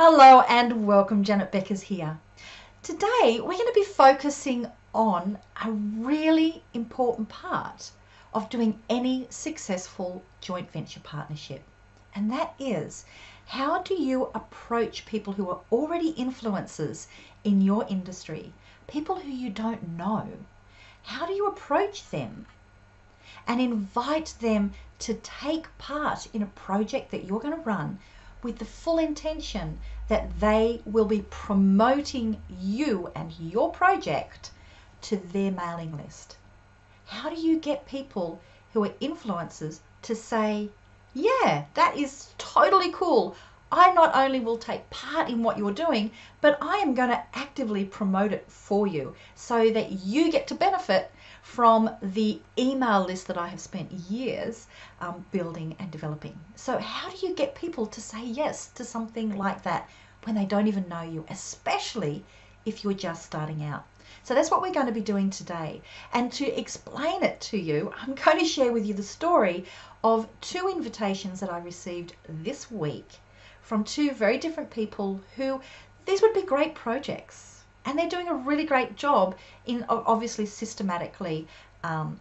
Hello and welcome, Janet Beckers here. Today we're going to be focusing on a really important part of doing any successful joint venture partnership, and that is, how do you approach people who are already influencers in your industry, people who you don't know? How do you approach them and invite them to take part in a project that you're going to run with the full intention that they will be promoting you and your project to their mailing list? How do you get people who are influencers to say, yeah, that is totally cool. I not only will take part in what you're doing, but I am going to actively promote it for you so that you get to benefit from the email list that I have spent years building and developing. So how do you get people to say yes to something like that when they don't even know you, especially if you're just starting out? So that's what we're going to be doing today. And to explain it to you, I'm going to share with you the story of two invitations that I received this week from two very different people who, these would be great projects. And they're doing a really great job in obviously systematically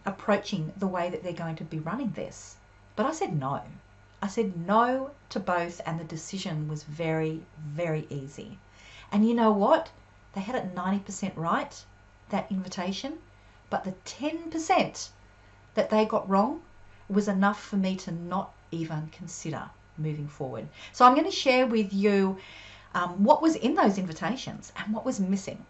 approaching the way that they're going to be running this. But I said no. I said no to both, and the decision was very, very easy. And you know what? They had it 90% right, that invitation, but the 10% that they got wrong was enough for me to not even consider moving forward. So I'm going to share with you what was in those invitations and what was missing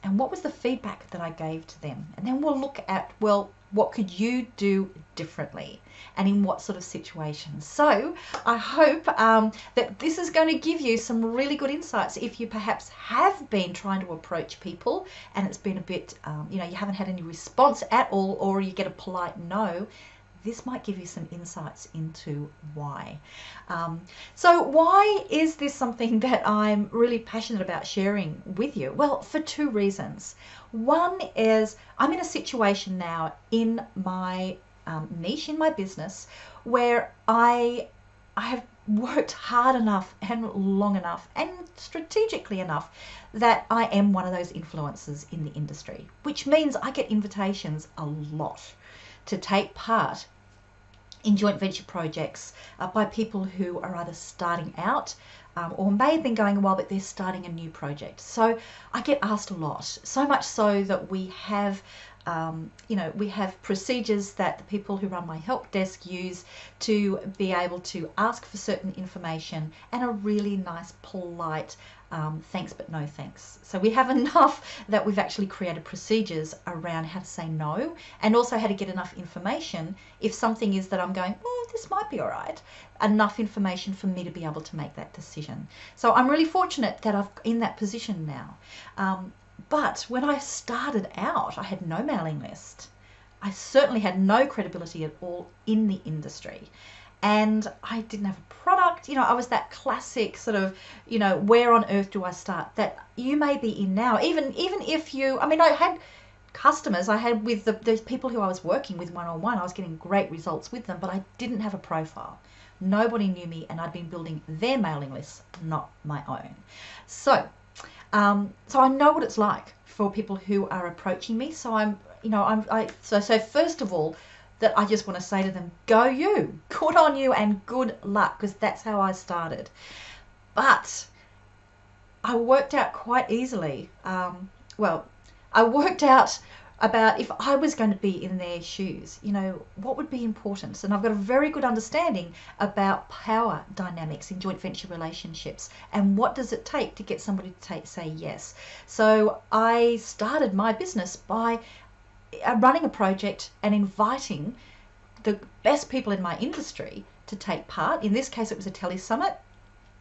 and what was the feedback that I gave to them. And then we'll look at, well, what could you do differently and in what sort of situations? So I hope that this is going to give you some really good insights if you perhaps have been trying to approach people and it's been a bit, you haven't had any response at all, or you get a polite no. This might give you some insights into why. So why is this something that I'm really passionate about sharing with you? Well, for two reasons. One is I'm in a situation now in my niche in my business where I have worked hard enough and long enough and strategically enough that I am one of those influencers in the industry, which means I get invitations a lot to take part in joint venture projects by people who are either starting out or may have been going a while, but they're starting a new project. So I get asked a lot, so much so that we have we have procedures that the people who run my help desk use to be able to ask for certain information and a really nice, polite thanks but no thanks. So we have enough that we've actually created procedures around how to say no, and also how to get enough information if something is that I'm going, oh, this might be all right, enough information for me to be able to make that decision. So I'm really fortunate that I'm in that position now. But when I started out, I had no mailing list. I certainly had no credibility at all in the industry. And I didn't have a product. I was that classic sort of, where on earth do I start that you may be in now. Even if you, I had customers, I had with the people who I was working with one-on-one, I was getting great results with them, but I didn't have a profile. Nobody knew me, and I'd been building their mailing lists, not my own. So I know what it's like for people who are approaching me. So so first of all, that I just want to say to them, go you, good on you and good luck, because that's how I started. But I worked out quite easily. I worked out about if I was going to be in their shoes, what would be important. And I've got a very good understanding about power dynamics in joint venture relationships and what does it take to get somebody to say yes. So I started my business by running a project and inviting the best people in my industry to take part. In this case, it was a tele-summit.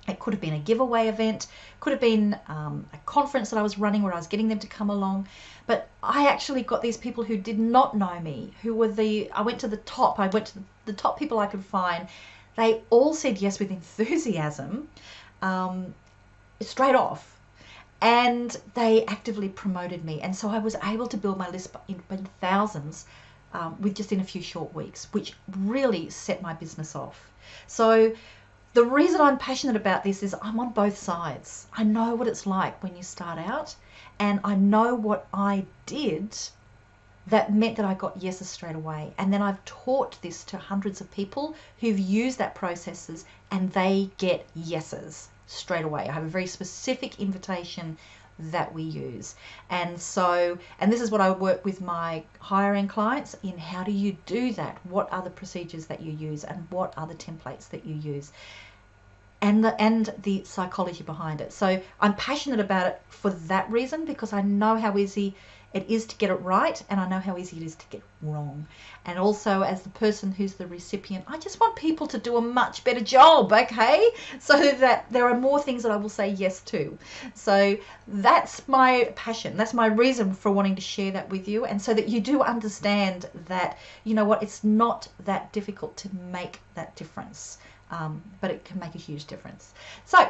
It could have been a giveaway event, could have been a conference that I was running where I was getting them to come along. But I actually got these people who did not know me, I went to the top people I could find. They all said yes with enthusiasm, straight off. And they actively promoted me. And so I was able to build my list in thousands within a few short weeks, which really set my business off. So the reason I'm passionate about this is I'm on both sides. I know what it's like when you start out, and I know what I did that meant that I got yeses straight away. And then I've taught this to hundreds of people who've used that processes, and they get yeses straight away. I have a very specific invitation that we use. And this is what I work with my higher end clients in. How do you do that? What are the procedures that you use, and what are the templates that you use? And the psychology behind it. So I'm passionate about it for that reason, because I know how easy it is to get it right, and I know how easy it is to get it wrong. And also, as the person who's the recipient, I just want people to do a much better job, okay? So that there are more things that I will say yes to. So that's my passion. That's my reason for wanting to share that with you, and so that you do understand that, you know what, it's not that difficult to make that difference. But it can make a huge difference. So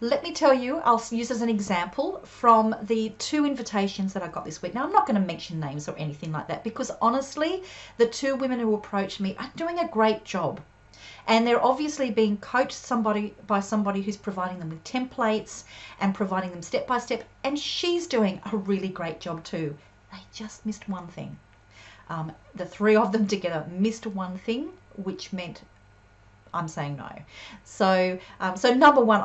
let me tell you, I'll use as an example from the 2 invitations that I got this week. Now, I'm not going to mention names or anything like that, because honestly, the 2 women who approached me are doing a great job. And they're obviously being coached by somebody who's providing them with templates and providing them step by step. And she's doing a really great job too. They just missed one thing. The 3 of them together missed one thing, which meant I'm saying no. So number one,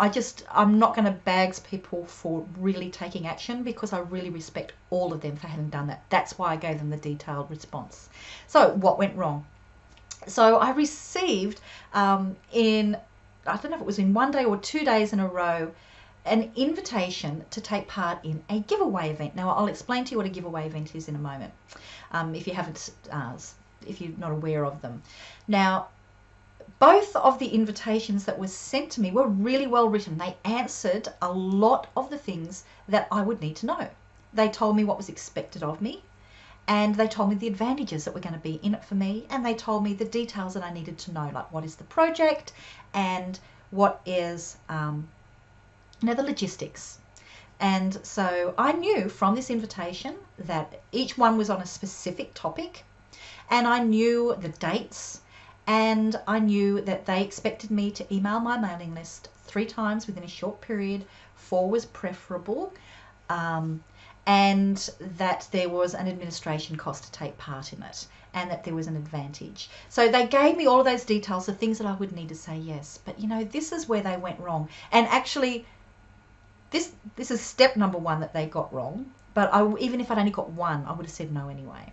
I'm not going to bags people for really taking action, because I really respect all of them for having done that. That's why I gave them the detailed response. So what went wrong? So I received I don't know if it was in 1 day or 2 days in a row, an invitation to take part in a giveaway event. Now, I'll explain to you what a giveaway event is in a moment, if you're not aware of them. Now, both of the invitations that were sent to me were really well written. They answered a lot of the things that I would need to know. They told me what was expected of me, and they told me the advantages that were going to be in it for me, and they told me the details that I needed to know, like what is the project and what is the logistics. And so I knew from this invitation that each one was on a specific topic, and I knew the dates. And I knew that they expected me to email my mailing list 3 times within a short period. 4 was preferable. And that there was an administration cost to take part in it, and that there was an advantage. So they gave me all of those details, the things that I would need to say yes. But, you know, this is where they went wrong. And actually, this is step number 1 that they got wrong. But even if I'd only got 1, I would have said no anyway.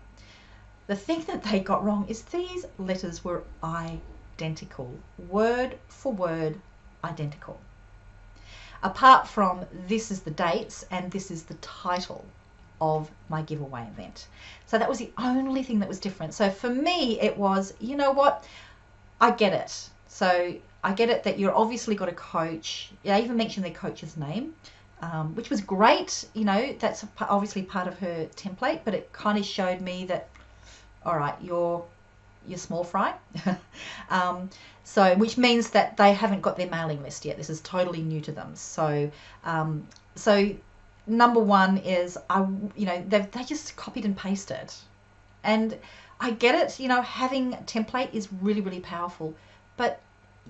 The thing that they got wrong is these letters were identical, word for word identical. Apart from this is the dates and this is the title of my giveaway event. So that was the only thing that was different. So for me, it was, you know what, I get it. So I get it that you're obviously got a coach. I even mentioned their coach's name, which was great. You know, that's obviously part of her template, but it kind of showed me that, all right, you're small fry. So which means that they haven't got their mailing list yet. This is totally new to them. So number 1 is they just copied and pasted. And I get it, you know, having a template is really, really powerful, but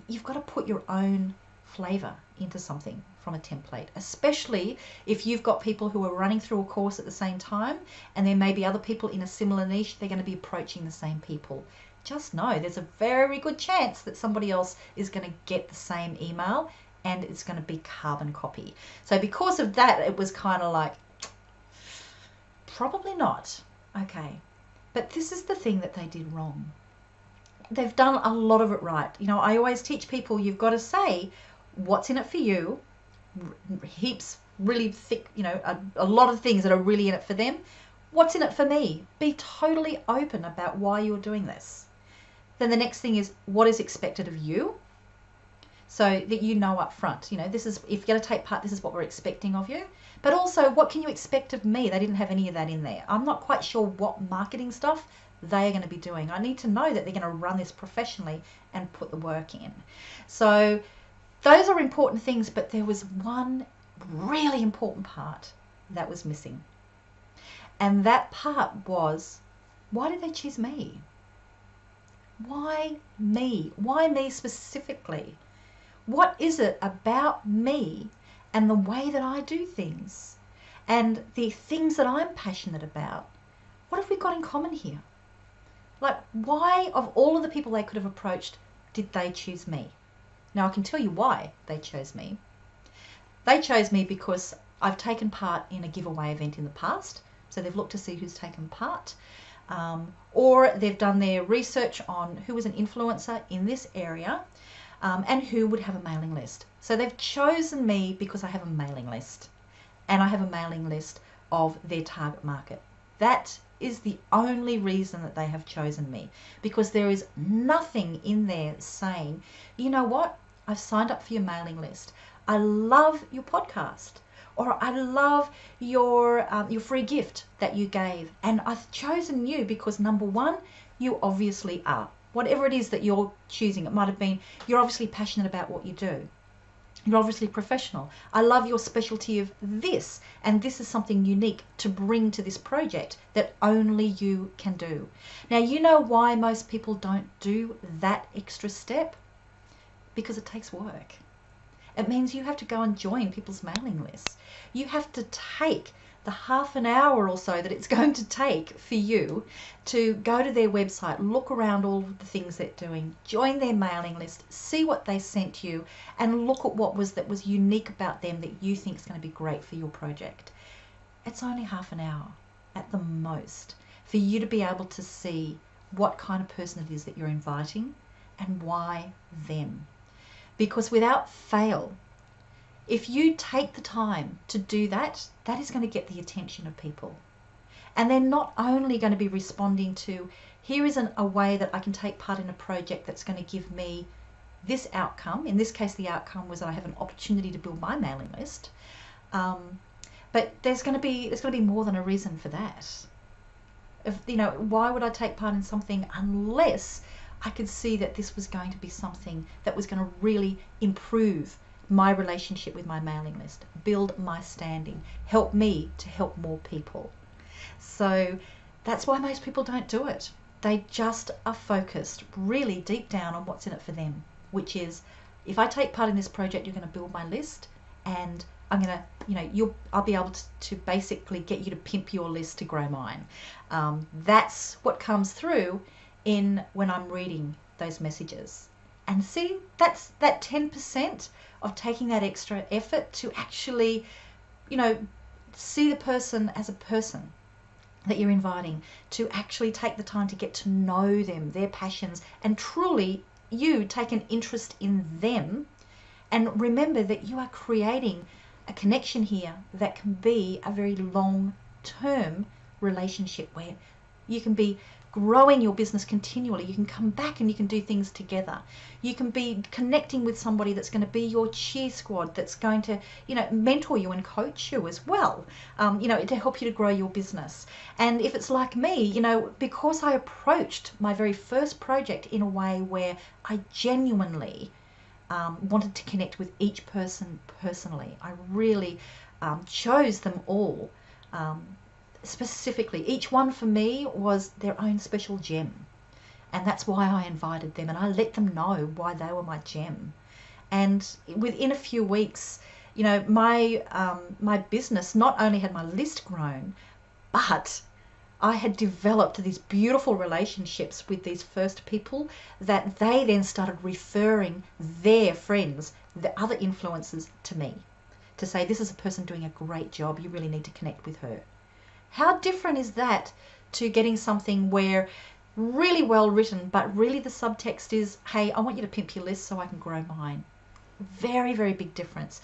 you've got to put your own flavor into something from a template, especially if you've got people who are running through a course at the same time, and there may be other people in a similar niche. They're going to be approaching the same people. Just know there's a very good chance that somebody else is going to get the same email, and it's going to be carbon copy. So because of that, it was kind of like, probably not. Okay. But this is the thing that they did wrong. They've done a lot of it right. You know, I always teach people, you've got to say what's in it for you, heaps, really thick, you know, a lot of things that are really in it for them. What's in it for me? Be totally open about why you're doing this. Then the next thing is what is expected of you, so that you know up front, you know, this is, if you're going to take part, this is what we're expecting of you. But also, what can you expect of me? They didn't have any of that in there. I'm not quite sure what marketing stuff they are going to be doing. I need to know that they're going to run this professionally and put the work in. So those are important things, but there was one really important part that was missing. And that part was, why did they choose me? Why me? Why me specifically? What is it about me and the way that I do things and the things that I'm passionate about? What have we got in common here? Like, why, of all of the people they could have approached, did they choose me? Now, I can tell you why they chose me. They chose me because I've taken part in a giveaway event in the past. So they've looked to see who's taken part. Or they've done their research on who was an influencer in this area and who would have a mailing list. So they've chosen me because I have a mailing list. And I have a mailing list of their target market. That is the only reason that they have chosen me, because there is nothing in there saying, you know what, I've signed up for your mailing list. I love your podcast, or I love your free gift that you gave, and I've chosen you because, number one, you obviously are. Whatever it is that you're choosing, it might have been you're obviously passionate about what you do. You're obviously professional. I love your specialty of this, and this is something unique to bring to this project that only you can do. Now, you know why most people don't do that extra step? Because it takes work. It means you have to go and join people's mailing lists. You have to take the half an hour or so that it's going to take for you to go to their website, look around all of the things they're doing, join their mailing list, see what they sent you, and look at what that was unique about them that you think is going to be great for your project. It's only half an hour at the most for you to be able to see what kind of person it is that you're inviting and why them. Because without fail, if you take the time to do that, that is going to get the attention of people. And they're not only going to be responding to, here is a way that I can take part in a project that's going to give me this outcome. In this case, the outcome was that I have an opportunity to build my mailing list. But there's going to be more than a reason for that. Why would I take part in something unless I could see that this was going to be something that was going to really improve my relationship with my mailing list, build my standing, help me to help more people. So that's why most people don't do it. They just are focused really deep down on what's in it for them, which is, if I take part in this project, you're going to build my list, and I'm going to, I'll be able to basically get you to pimp your list to grow mine. That's what comes through when I'm reading those messages. And see, that's that 10% of taking that extra effort to actually, see the person as a person that you're inviting, to actually take the time to get to know them, their passions, and truly you take an interest in them. And remember that you are creating a connection here that can be a very long-term relationship where you can be growing your business continually. You can come back and you can do things together. You can be connecting with somebody that's going to be your cheer squad, that's going to, mentor you and coach you as well, to help you to grow your business. And if it's like me, because I approached my very first project in a way where I genuinely wanted to connect with each person personally, I really chose them all. Specifically, each one for me was their own special gem, and that's why I invited them, and I let them know why they were my gem. And within a few weeks, my business not only had my list grown, but I had developed these beautiful relationships with these first people that they then started referring their friends, the other influencers, to me, to say, this is a person doing a great job, you really need to connect with her. How different is that to getting something where really well written, but really the subtext is, hey, I want you to pimp your list so I can grow mine. Very, very big difference.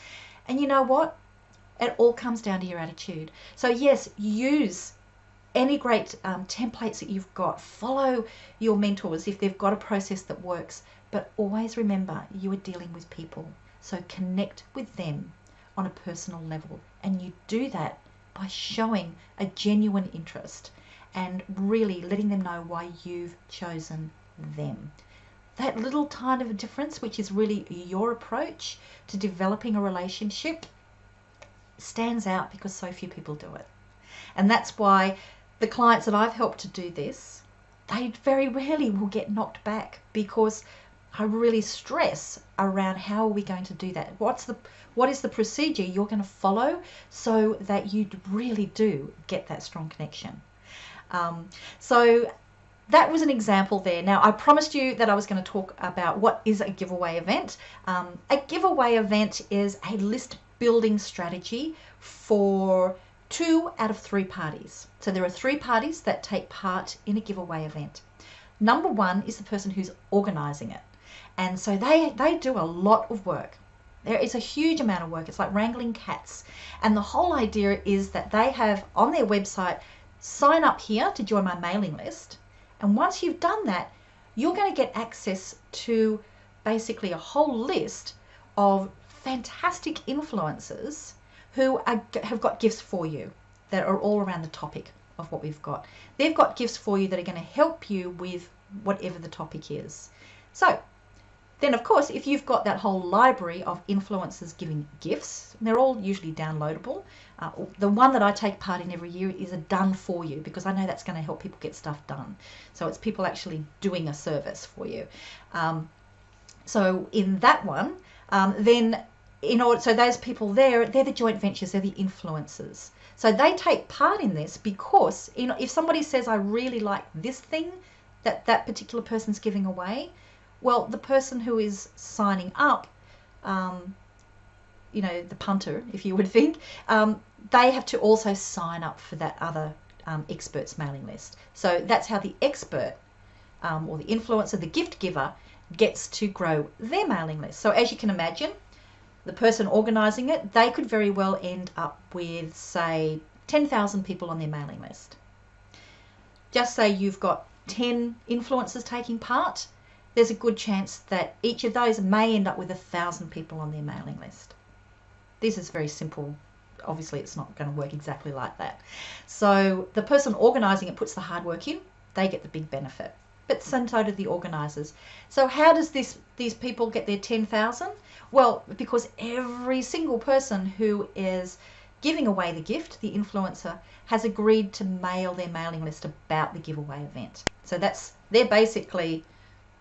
And you know what? It all comes down to your attitude. So yes, use any great templates that you've got. Follow your mentors if they've got a process that works. But always remember, you are dealing with people. So connect with them on a personal level. And you do that by showing a genuine interest and really letting them know why you've chosen them. That little kind of a difference, which is really your approach to developing a relationship, stands out because so few people do it. And that's why the clients that I've helped to do this, they very rarely will get knocked back, because I really stress around how are we going to do that? What is the procedure you're going to follow so that you really do get that strong connection? So that was an example there. Now, I promised you that I was going to talk about what is a giveaway event. A giveaway event is a list building strategy for 2 out of 3 parties. So there are 3 parties that take part in a giveaway event. Number 1 is the person who's organizing it. And so they do a lot of work. There is a huge amount of work. It's like wrangling cats. And the whole idea is that they have on their website, sign up here to join my mailing list. And once you've done that, you're going to get access to basically a whole list of fantastic influencers who have got gifts for you that are all around the topic of what we've got. They've got gifts for you that are going to help you with whatever the topic is. So then, of course, if you've got that whole library of influencers giving gifts, they're all usually downloadable. The one that I take part in every year is a done for you, because I know that's going to help people get stuff done. So it's people actually doing a service for you. So in that one, so those people there, they're the joint ventures, they're the influencers. So they take part in this because, if somebody says, I really like this thing that particular person's giving away, well, the person who is signing up, the punter, if you would think, they have to also sign up for that other expert's mailing list. So that's how the expert or the influencer, the gift giver, gets to grow their mailing list. So as you can imagine, the person organizing it, they could very well end up with, say, 10,000 people on their mailing list. Just say you've got 10 influencers taking part, there's a good chance that each of those may end up with 1,000 people on their mailing list. This is very simple. Obviously, it's not going to work exactly like that. So the person organizing it puts the hard work in, they get the big benefit. But so do the organizers. So how does these people get their 10,000? Well, because every single person who is giving away the gift, the influencer, has agreed to mail their mailing list about the giveaway event. So they're basically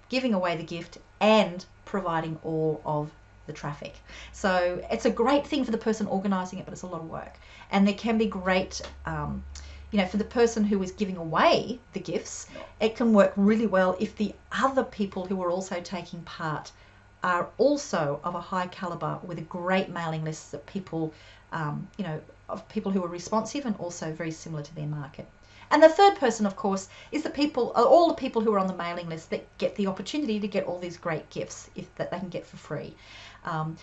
giving away the gift and providing all of the traffic. So it's a great thing for the person organizing it, but it's a lot of work. And there can be great, for the person who is giving away the gifts, it can work really well if the other people who are also taking part are also of a high caliber with a great mailing list that people, of people who are responsive and also very similar to their market. And the third person, of course, is all the people who are on the mailing list that get the opportunity to get all these great gifts that they can get for free.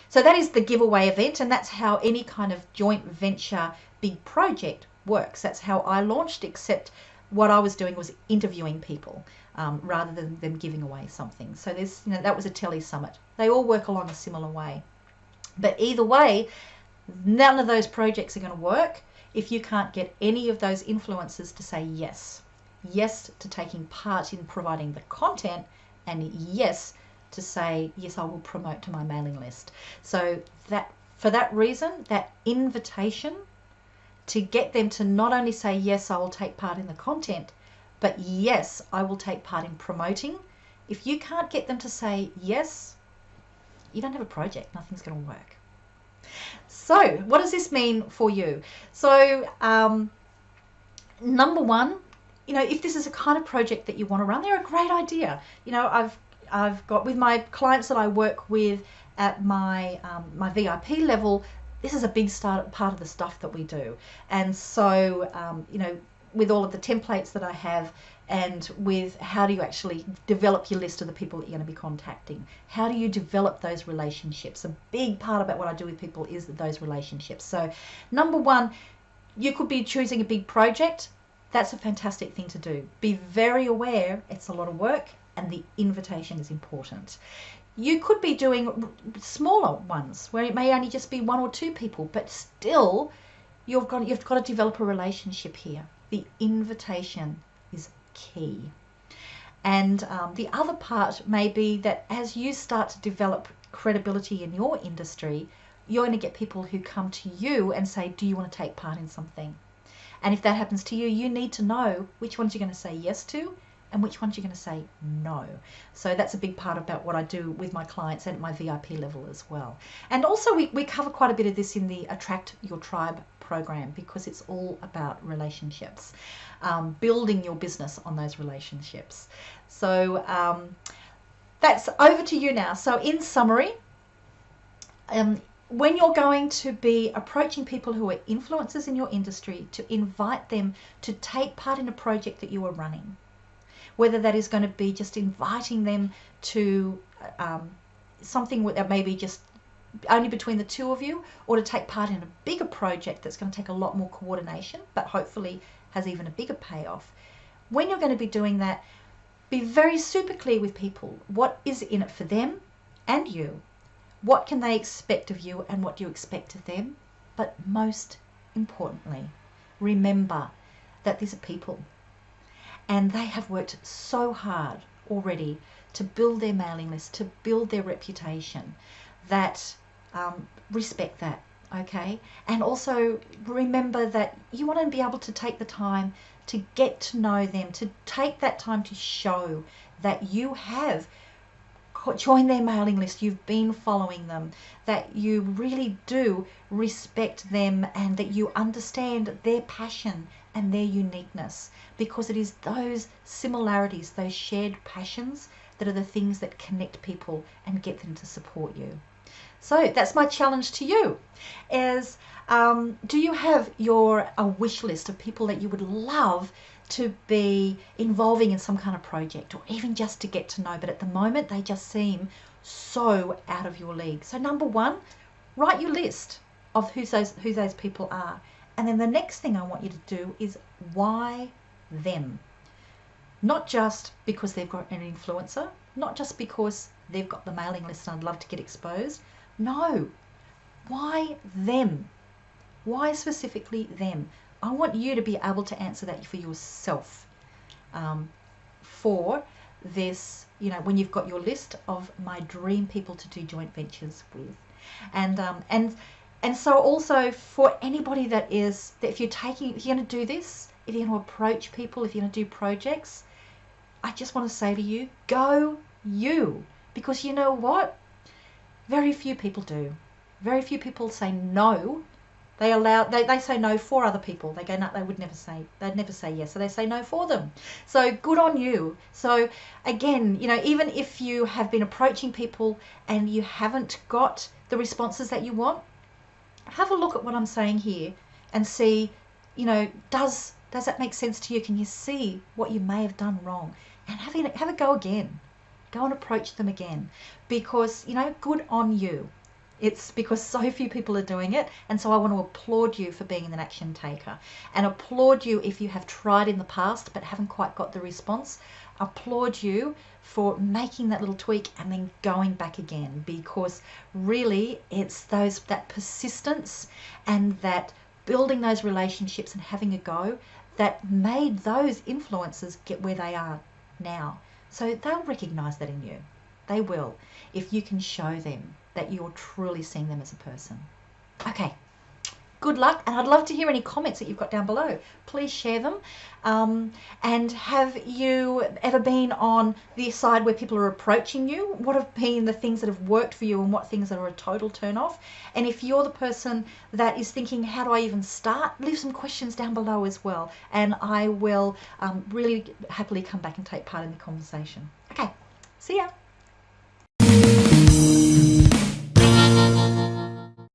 So that is the giveaway event, and that's how any kind of joint venture big project works. That's how I launched, except what I was doing was interviewing people rather than them giving away something. So that was a tele summit. They all work along a similar way. But either way, none of those projects are going to work if you can't get any of those influencers to say yes. Yes to taking part in providing the content, and yes to say, yes, I will promote to my mailing list. So for that reason, that invitation to get them to not only say, yes, I will take part in the content, but yes, I will take part in promoting. If you can't get them to say yes, you don't have a project. Nothing's going to work. So what does this mean for you? So number one, if this is a kind of project that you want to run, they're a great idea. I've got, with my clients that I work with at my VIP level, this is a big part of the stuff that we do. And so, with all of the templates that I have, and with how do you actually develop your list of the people that you're going to be contacting? How do you develop those relationships? A big part about what I do with people is those relationships. So number one, you could be choosing a big project. That's a fantastic thing to do. Be very aware it's a lot of work and the invitation is important. You could be doing smaller ones where it may only just be 1 or 2 people, but still you've got to develop a relationship here. The invitation is key. And the other part may be that as you start to develop credibility in your industry, you're going to get people who come to you and say, do you want to take part in something? And if that happens to you, you need to know which ones you're going to say yes to and which ones you're going to say no. So that's a big part about what I do with my clients and at my VIP level as well. And also we cover quite a bit of this in the Attract Your Tribe program, because it's all about relationships, building your business on those relationships. So that's over to you now. So in summary, when you're going to be approaching people who are influencers in your industry, to invite them to take part in a project that you are running, whether that is going to be just inviting them to something that may be just only between the two of you, or to take part in a bigger project that's going to take a lot more coordination, but hopefully has even a bigger payoff. When you're going to be doing that, be very super clear with people. What is in it for them and you? What can they expect of you, and what do you expect of them? But most importantly, remember that these are people, and they have worked so hard already to build their mailing list, to build their reputation, that respect that, okay? And also remember that you want to be able to take the time to get to know them, to take that time to show that you have joined their mailing list, you've been following them, that you really do respect them, and that you understand their passion and their uniqueness, because it is those similarities, those shared passions, that are the things that connect people and get them to support you. So that's my challenge to you, is do you have a wish list of people that you would love to be involving in some kind of project, or even just to get to know, but at the moment they just seem so out of your league? So number one, write your list of who those people are. And then the next thing I want you to do is, why them? Not just because they've got an influencer, not just because they've got the mailing list and I'd love to get exposed. No, why them? Why specifically them? I want you to be able to answer that for yourself, for this, when you've got your list of my dream people to do joint ventures with. And so also for anybody that if you're going to do this, if you're going to approach people, if you're going to do projects, I just want to say to you, go you. Because you know what? Very few people do. Very few people say no. They say no for other people. They go, no, they'd never say yes. So they say no for them. So good on you. So again, even if you have been approaching people and you haven't got the responses that you want, have a look at what I'm saying here and see, does that make sense to you? Can you see what you may have done wrong? And have a go again. Go and approach them again, because, good on you. It's because so few people are doing it, and so I want to applaud you for being an action taker, and applaud you if you have tried in the past but haven't quite got the response. Applaud you for making that little tweak and then going back again, because really it's that persistence and that building those relationships and having a go that made those influencers get where they are now. So they'll recognize that in you. They will, if you can show them that you're truly seeing them as a person. Okay, good luck, and I'd love to hear any comments that you've got down below. Please share them. And have you ever been on the side where people are approaching you? What have been the things that have worked for you, and what things are a total turn off? And if you're the person that is thinking, how do I even start? Leave some questions down below as well, and I will really happily come back and take part in the conversation. Okay, see ya.